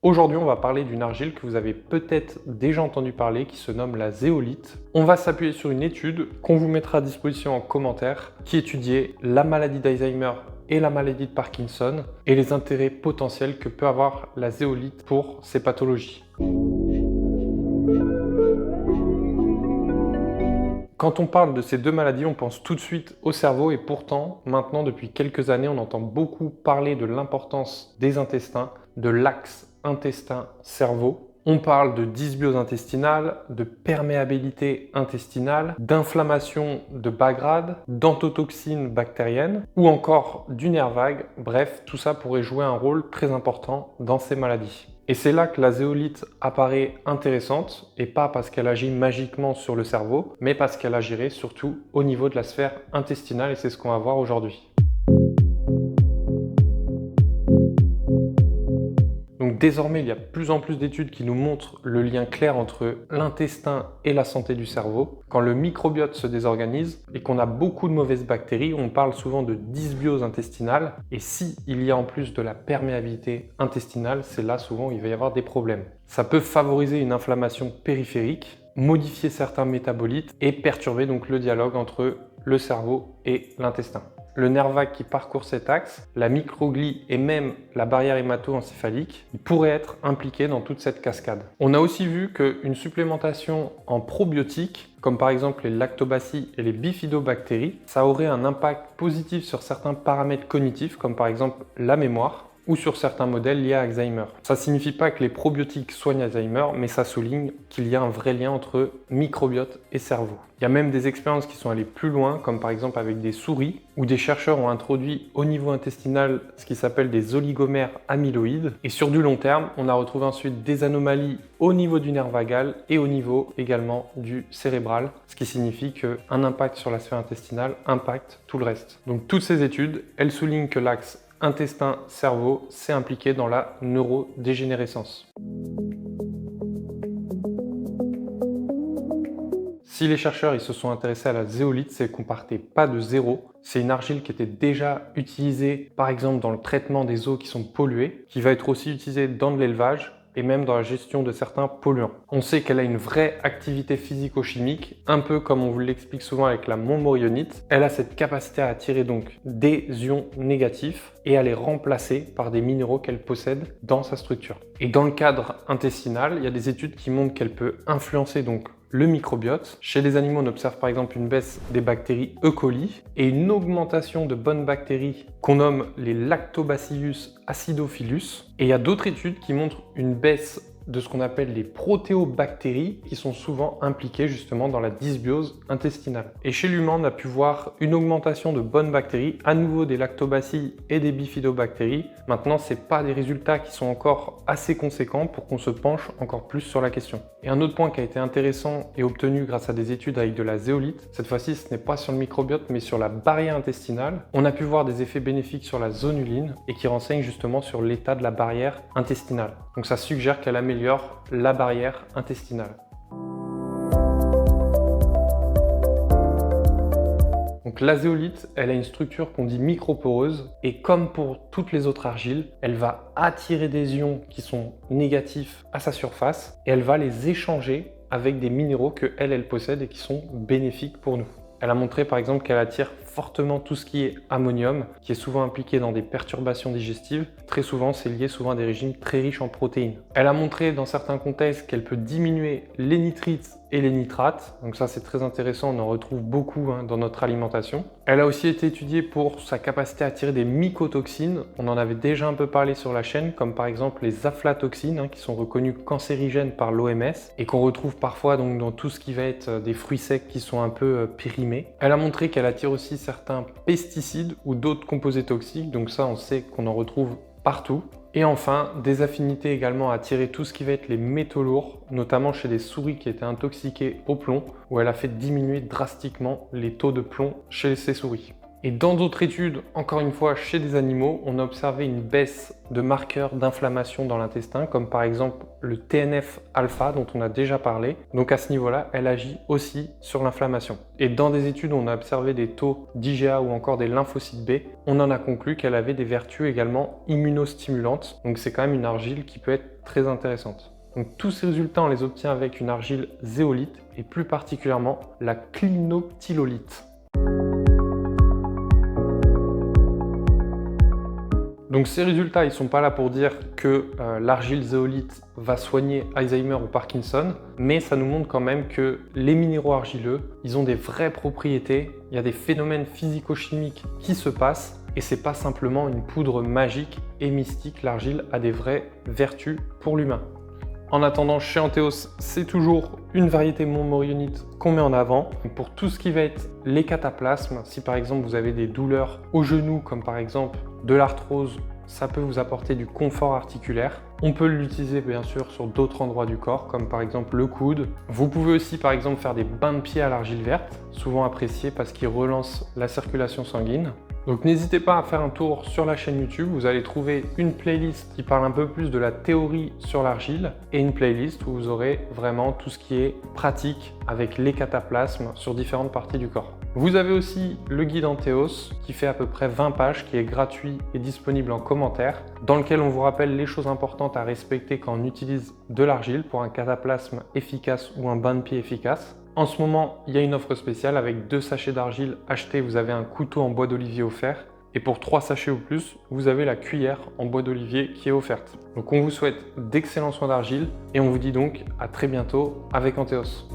Aujourd'hui, on va parler d'une argile que vous avez peut-être déjà entendu parler, qui se nomme la zéolite. On va s'appuyer sur une étude qu'on vous mettra à disposition en commentaire, qui étudiait la maladie d'Alzheimer et la maladie de Parkinson et les intérêts potentiels que peut avoir la zéolite pour ces pathologies. Quand on parle de ces deux maladies, on pense tout de suite au cerveau et pourtant, maintenant, depuis quelques années, on entend beaucoup parler de l'importance des intestins, de l'axe intestin-cerveau. On parle de dysbiose intestinale, de perméabilité intestinale, d'inflammation de bas grade, d'entotoxines bactériennes ou encore du nerf vague. Bref, tout ça pourrait jouer un rôle très important dans ces maladies. Et c'est là que la zéolite apparaît intéressante, et pas parce qu'elle agit magiquement sur le cerveau, mais parce qu'elle agirait surtout au niveau de la sphère intestinale, et c'est ce qu'on va voir aujourd'hui. Donc désormais, il y a de plus en plus d'études qui nous montrent le lien clair entre l'intestin et la santé du cerveau. Quand le microbiote se désorganise et qu'on a beaucoup de mauvaises bactéries, on parle souvent de dysbiose intestinale. Et si il y a en plus de la perméabilité intestinale, c'est là souvent où il va y avoir des problèmes. Ça peut favoriser une inflammation périphérique, modifier certains métabolites et perturber donc le dialogue entre le cerveau et l'intestin. Le nerf vague qui parcourt cet axe, la microglie et même la barrière hémato-encéphalique pourraient être impliqués dans toute cette cascade. On a aussi vu qu'une supplémentation en probiotiques, comme par exemple les lactobacilles et les bifidobactéries, ça aurait un impact positif sur certains paramètres cognitifs, comme par exemple la mémoire, ou sur certains modèles liés à Alzheimer. Ça ne signifie pas que les probiotiques soignent Alzheimer, mais ça souligne qu'il y a un vrai lien entre microbiote et cerveau. Il y a même des expériences qui sont allées plus loin, comme par exemple avec des souris, où des chercheurs ont introduit au niveau intestinal ce qui s'appelle des oligomères amyloïdes. Et sur du long terme, on a retrouvé ensuite des anomalies au niveau du nerf vagal et au niveau également du cérébral, ce qui signifie qu'un impact sur la sphère intestinale impacte tout le reste. Donc toutes ces études, elles soulignent que l'axe intestin-cerveau, c'est impliqué dans la neurodégénérescence. Si les chercheurs ils se sont intéressés à la zéolite, c'est qu'on partait pas de zéro. C'est une argile qui était déjà utilisée, par exemple, dans le traitement des eaux qui sont polluées, qui va être aussi utilisée dans de l'élevage et même dans la gestion de certains polluants. On sait qu'elle a une vraie activité physico-chimique, un peu comme on vous l'explique souvent avec la montmorillonite. Elle a cette capacité à attirer donc des ions négatifs et à les remplacer par des minéraux qu'elle possède dans sa structure. Et dans le cadre intestinal, il y a des études qui montrent qu'elle peut influencer donc le microbiote. Chez les animaux, on observe par exemple une baisse des bactéries E. coli et une augmentation de bonnes bactéries qu'on nomme les Lactobacillus acidophilus. Et il y a d'autres études qui montrent une baisse de ce qu'on appelle les protéobactéries qui sont souvent impliquées justement dans la dysbiose intestinale. Et chez l'humain, on a pu voir une augmentation de bonnes bactéries, à nouveau des lactobacilles et des bifidobactéries. Maintenant, ce n'est pas des résultats qui sont encore assez conséquents pour qu'on se penche encore plus sur la question. Et un autre point qui a été intéressant et obtenu grâce à des études avec de la zéolite, cette fois-ci ce n'est pas sur le microbiote mais sur la barrière intestinale, on a pu voir des effets bénéfiques sur la zonuline et qui renseignent justement sur l'état de la barrière intestinale. Donc ça suggère qu'elle améliore la barrière intestinale. Donc la zéolite, elle a une structure qu'on dit microporeuse et comme pour toutes les autres argiles, elle va attirer des ions qui sont négatifs à sa surface et elle va les échanger avec des minéraux qu'elle possède et qui sont bénéfiques pour nous. Elle a montré par exemple qu'elle attire fortement tout ce qui est ammonium, qui est souvent impliqué dans des perturbations digestives. Très souvent, c'est lié souvent à des régimes très riches en protéines. Elle a montré dans certains contextes qu'elle peut diminuer les nitrites et les nitrates. Donc ça, c'est très intéressant, on en retrouve beaucoup dans notre alimentation. Elle a aussi été étudiée pour sa capacité à attirer des mycotoxines. On en avait déjà un peu parlé sur la chaîne, comme par exemple les aflatoxines, qui sont reconnues cancérigènes par l'OMS et qu'on retrouve parfois donc, dans tout ce qui va être des fruits secs qui sont un peu périmés. Elle a montré qu'elle attire aussi certains pesticides ou d'autres composés toxiques, donc ça on sait qu'on en retrouve partout. Et enfin, des affinités également à attirer tout ce qui va être les métaux lourds, notamment chez des souris qui étaient intoxiquées au plomb, où elle a fait diminuer drastiquement les taux de plomb chez ces souris. Et dans d'autres études, encore une fois chez des animaux, on a observé une baisse de marqueurs d'inflammation dans l'intestin, comme par exemple le TNF-alpha dont on a déjà parlé. Donc à ce niveau-là, elle agit aussi sur l'inflammation. Et dans des études où on a observé des taux d'IgA ou encore des lymphocytes B, on en a conclu qu'elle avait des vertus également immunostimulantes. Donc c'est quand même une argile qui peut être très intéressante. Donc tous ces résultats, on les obtient avec une argile zéolite et plus particulièrement la clinoptilolite. Donc ces résultats, ils ne sont pas là pour dire que l'argile zéolite va soigner Alzheimer ou Parkinson, mais ça nous montre quand même que les minéraux argileux, ils ont des vraies propriétés, il y a des phénomènes physico-chimiques qui se passent, et c'est pas simplement une poudre magique et mystique, l'argile a des vraies vertus pour l'humain. En attendant, chez Antheos, c'est toujours une variété montmorillonite qu'on met en avant. Pour tout ce qui va être les cataplasmes, si par exemple vous avez des douleurs au genou, comme par exemple de l'arthrose, ça peut vous apporter du confort articulaire. On peut l'utiliser bien sûr sur d'autres endroits du corps, comme par exemple le coude. Vous pouvez aussi par exemple faire des bains de pied à l'argile verte, souvent appréciés parce qu'ils relancent la circulation sanguine. Donc n'hésitez pas à faire un tour sur la chaîne YouTube, vous allez trouver une playlist qui parle un peu plus de la théorie sur l'argile et une playlist où vous aurez vraiment tout ce qui est pratique avec les cataplasmes sur différentes parties du corps. Vous avez aussi le guide Antheos qui fait à peu près 20 pages, qui est gratuit et disponible en commentaire, dans lequel on vous rappelle les choses importantes à respecter quand on utilise de l'argile pour un cataplasme efficace ou un bain de pied efficace. En ce moment, il y a une offre spéciale avec 2 sachets d'argile achetés, vous avez un couteau en bois d'olivier offert. Et pour 3 sachets ou plus, vous avez la cuillère en bois d'olivier qui est offerte. Donc on vous souhaite d'excellents soins d'argile et on vous dit donc à très bientôt avec Antheos.